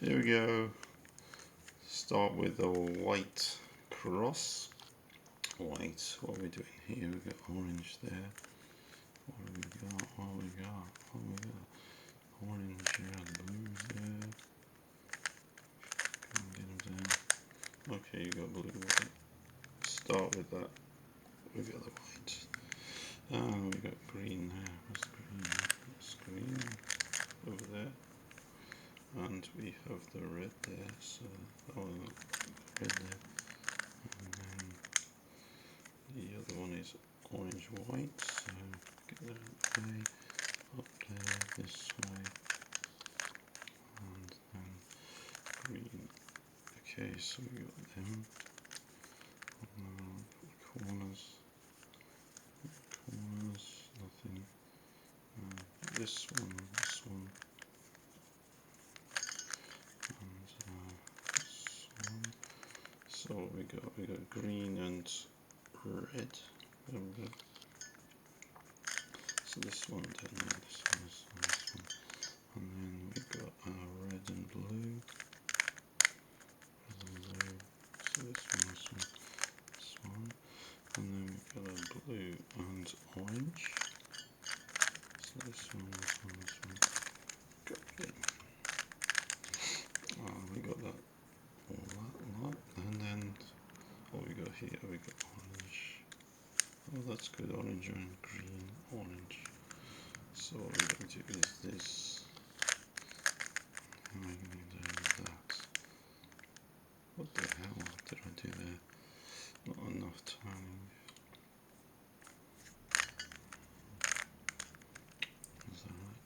Here we go. Start with a white cross. White, what are we doing here? We've got orange there. What do we got? What do we got? What do we got? Orange here, blue there. Come on, get them down. Okay, you got blue, white. Start with that. We've got the white. And we got green there. Where's green? That's green over there. And we have the red there. So, red there. And then the other one is orange white. So get that way, up there, this way, and then green. Okay, so we got them. Corners, nothing. This one, and this one. So we got green and red. So this one, then this one, and then we got red and blue. So this one, and then we got a blue and orange. So this one. Got it. We got that. All that, and then what we got here, we got orange. Oh, that's good, orange and green, orange. So what we're going to do is this, and we're going to do that. What the hell did I do there? Not enough turning. Is that right?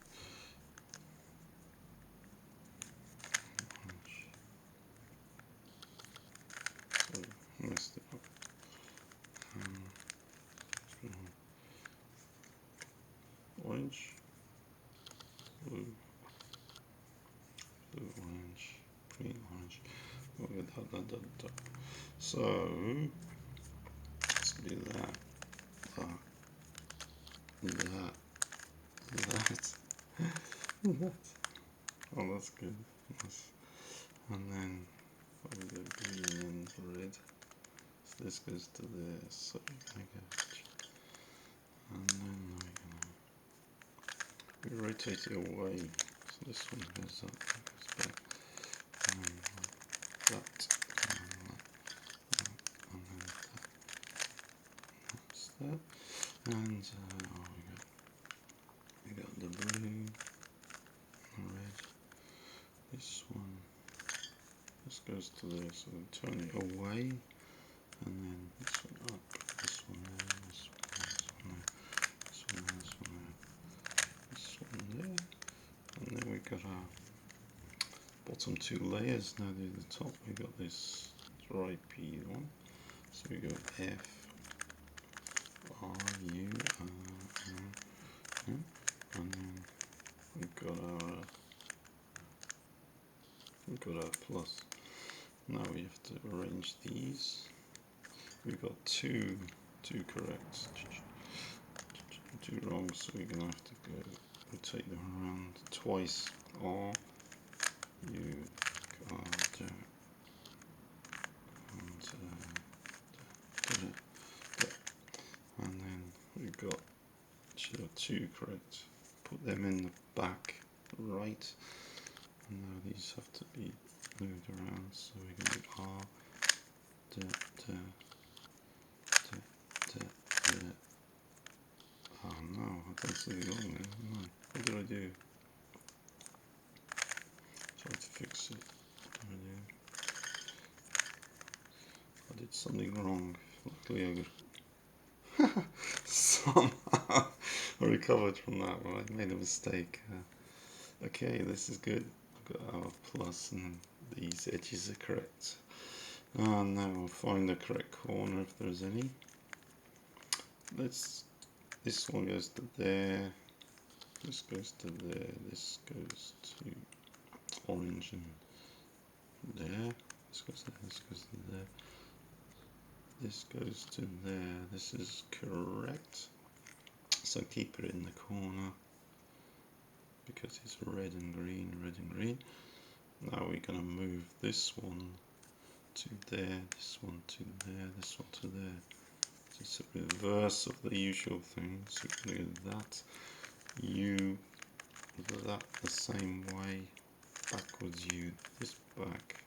Orange. Sorry, messed it up. Orange, blue, orange, green, orange. Okay, that. So let's do that. Oh, that's good. Nice. And then the green and red. So this goes to there. So and then we rotate it away. So this one goes up, that goes back, and then that, and then that's that. And we got the blue, red. This one. This goes to there. So we turn it away, and then this one up. This one there. This one there. This one there. This one there. This one there. And then we got our bottom two layers. Now the top we got this dry P one. So we go F R U and then we got our plus. Now we have to arrange these. We've got two correct, two wrong, so we're gonna have to go rotate them around twice. R U and then we've got two correct. Put them in the back right, and now these have to be moved around. So we're going to do R, Oh no, I done something wrong there. No. What did I do? Try to fix it. What did I do? I did something wrong. Luckily I got somehow I recovered from that one. I made a mistake. Okay, this is good. I've got our plus and these edges are correct. And now we'll find the correct corner if there's any. This one goes to there. This goes to there. This goes to orange and there. This goes to there. This goes to there. This goes to there. This is correct. So keep it in the corner because it's red and green, red and green. Now we're going to move this one to there, this one to there, this one to there. So it's a reverse of the usual thing. So we're going to do that. You that the same way, backwards, you this back,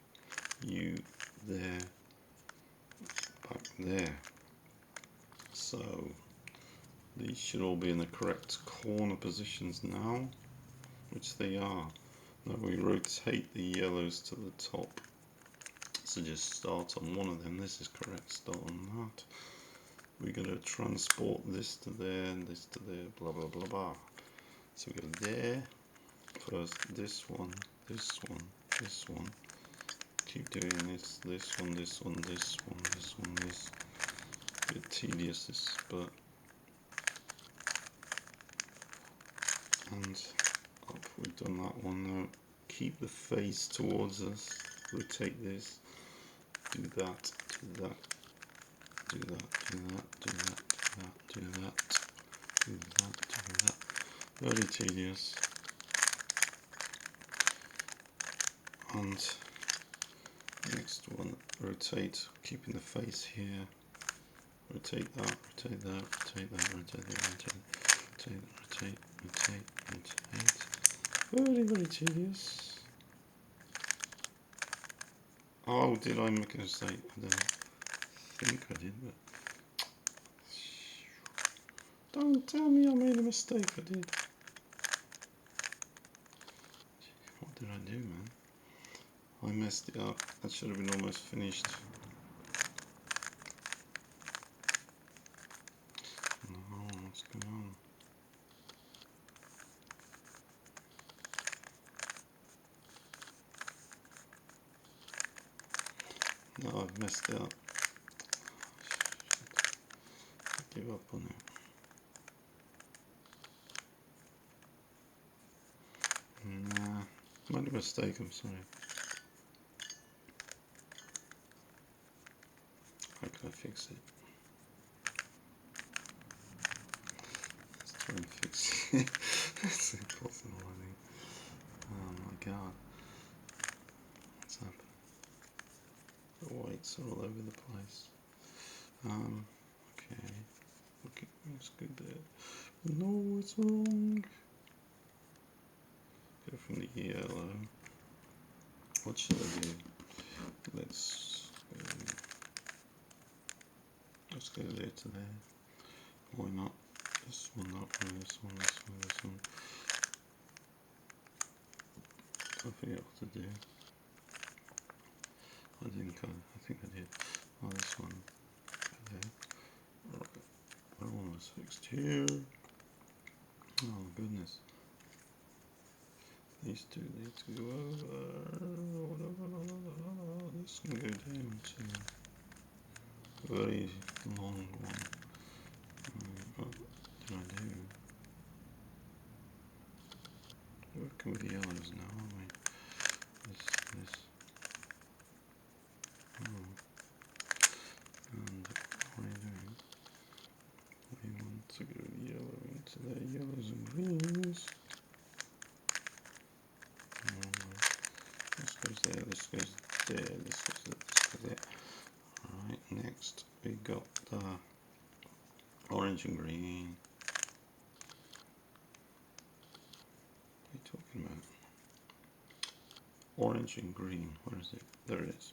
you there, back there. So these should all be in the correct corner positions now, which they are. Now we rotate the yellows to the top. So just start on one of them. This is correct. Start on that. We're going to transport this to there and this to there, blah blah blah blah. So we go there. First this one, this one, this one. Keep doing this one, this one, this one, this one, this. A bit tedious this, but and up. We've done that one now. Keep the face towards us. Rotate this. Do that. Do that. Do that. Do that. Do that. Do that. Do that. Do that. Do that. Very tedious. And next one, rotate, keeping the face here. Rotate that, rotate that, rotate that, rotate that, rotate, rotate, rotate, rotate. Very, very tedious. Oh, did I make a mistake? I don't think I did, but don't tell me I made a mistake. I did. What did I do, man? I messed it up. That should have been almost finished. No, what's going on? No, I've messed it up. I give up on it. Nah, made a mistake, I'm sorry. How can I fix it? Let's try and fix it. It's impossible, I think. Oh my god. What's happened? The whites are all over the place. Okay. Okay, let's go there. No, it's wrong. Go from the yellow. What should I do? Let's go there to there. Why not? This one, that one, this one, this one, this one. I forget what to do. I didn't go. I think I did. Oh, this one. There. Right. We're almost fixed here. Oh goodness. These two need to go over. This can go down to a very long one. What did I do? Working with the yellows now, aren't we? This. Oh. And what are you doing? We want to go yellow into there, yellows and greens. This goes there, this goes there, this goes there, this goes there. Alright, next we got the orange and green. What are you talking about? Orange and green, where is it? There it is.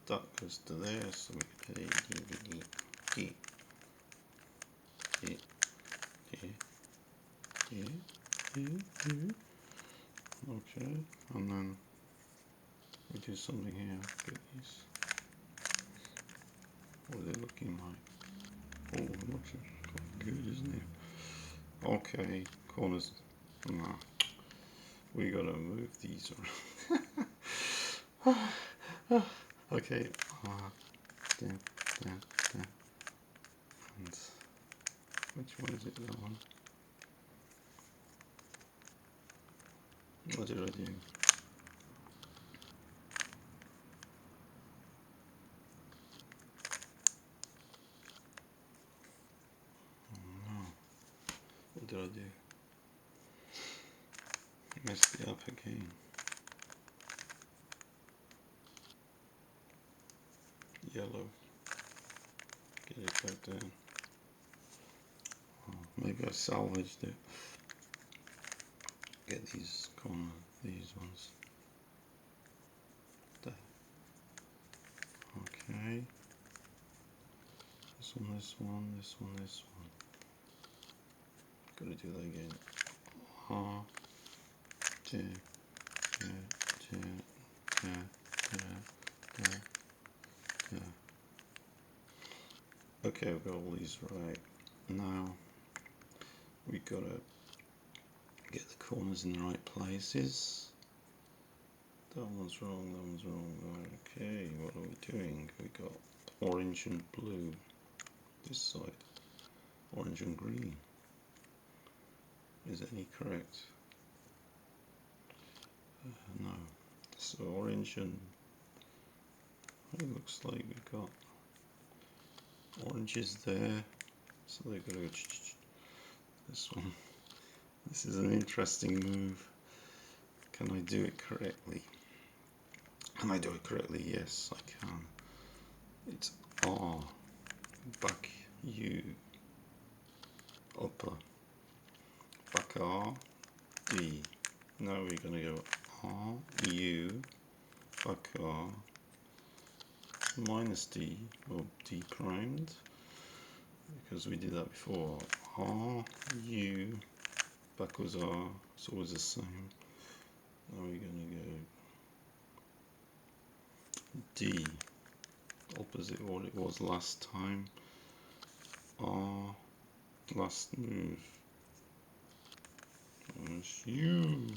That goes to there, so we get okay, and then we do something here. Get these. What are they looking like? Oh, it looks quite good, isn't it? Okay, corners. Nah, we gotta move these around. Okay, down, down, down. And which one is it? That one. What did I do? Oh no. What did I do? Messed it up again. yellow. Get it back down. Oh, maybe I salvaged it. Get these these ones. There. Okay. This one, this one, this one, this one. Gotta do that again. Ha. J. J. J. J. J. J. J. Okay, I've got all these right. Now we gotta get the corners in the right places. That one's wrong, that one's wrong. Okay, what are we doing? We got orange and blue this side. Orange and green. Is any correct? No. So orange and it looks like we've got oranges there. So they're gonna go this one. This is an interesting move. Can I do it correctly? Can I do it correctly? Yes, I can. It's R, back U, upper, back R, D. Now we're going to go R, U, back R, minus D, or D primed, because we did that before. R, U, backwards R, it's always the same. Now we're going to go D, opposite what it was last time. R, last move. Minus U.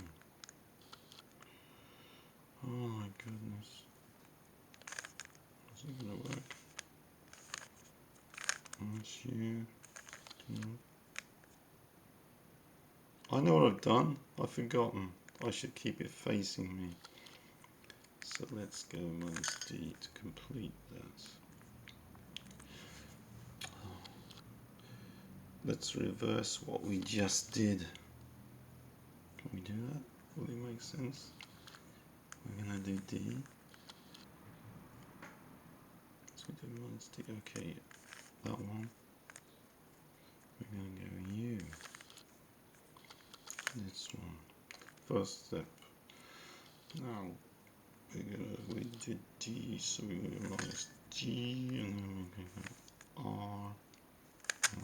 Oh my goodness. Is it gonna work? Minus U. No. I know what I've done. I've forgotten. I should keep it facing me. So let's go minus D to complete that. Let's reverse what we just did. Can we do that? Will it make sense? We're gonna do D. So we do minus D. Okay, that one. We're gonna go U. This one. First step. Now we did D, so we go minus G, and then we're going to go R,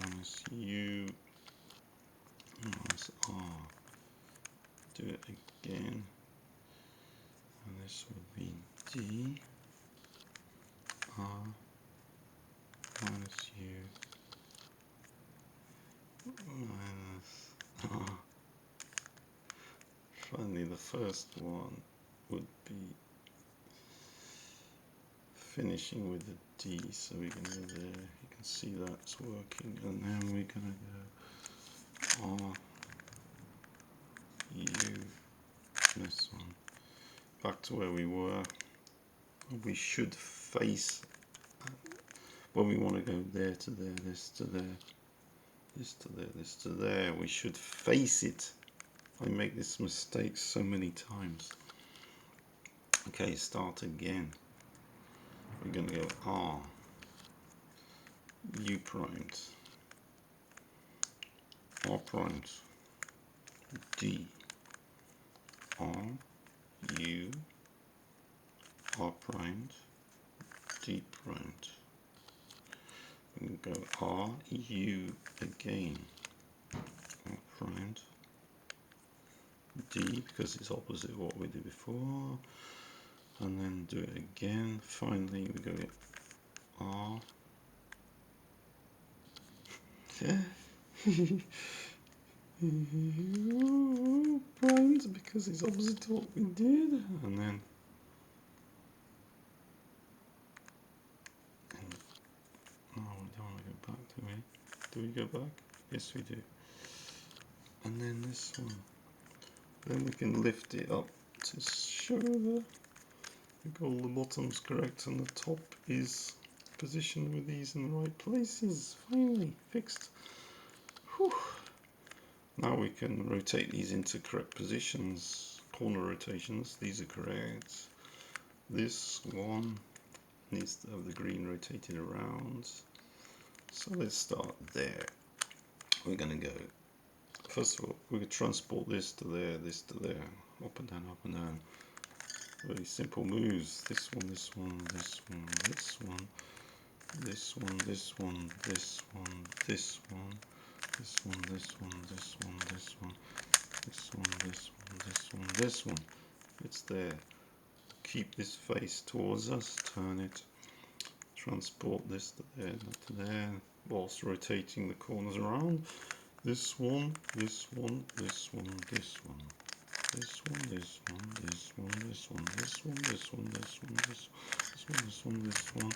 minus U, minus R. Do it again, and this would be D, R, minus U, minus R. Finally, the first one would be finishing with the D, so we can go there. You can see that's working, and then we're gonna go R, U, this one, back to where we were. We should face when we want to go there to there, this to there, this to there, this to there. We should face it. I make this mistake so many times. Okay, start again. We're going to go R, U primed, R primed, D, R, U, R primed, D primed. We go R, U again, R primed, D because it's opposite what we did before, and then do it again. Finally we go R, U primed because it's opposite to what we did, and then no, we don't want to go back, do we? Do we go back? Yes, we do. And then this one. Then we can lift it up to show that we got all the bottoms correct and the top is positioned with these in the right places. Finally fixed. Whew. Now we can rotate these into correct positions. Corner rotations. These are correct. This one needs to have the green rotating around. So let's start there. We're going to go, first of all, we're going to transport this to there, this to there, up and down, up and down. Very simple moves. This one, this one, this one, this one, this one, this one, this one, this one, this one, this one, this one, this one, this one, this one, this one, this one. It's there. Keep this face towards us, turn it, transport this to there, that to there, whilst rotating the corners around. This one, this one, this one, this one. This one, this one, this one, this one, this one, this one, this one, this one, this one,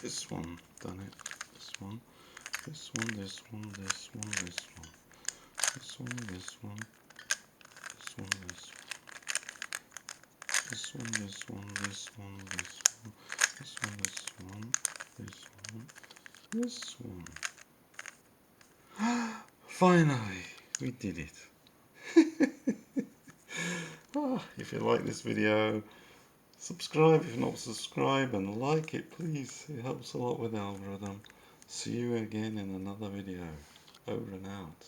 this one, done it. This one, this one, this one, this one, this one, this one, this one, this one, this one, this one, this one, this one, this one, this one, this one, this one. Finally, we did it. If you like this video, subscribe if you're not subscribed, and like it please. It helps a lot with the algorithm. See you again in another video. Over and out.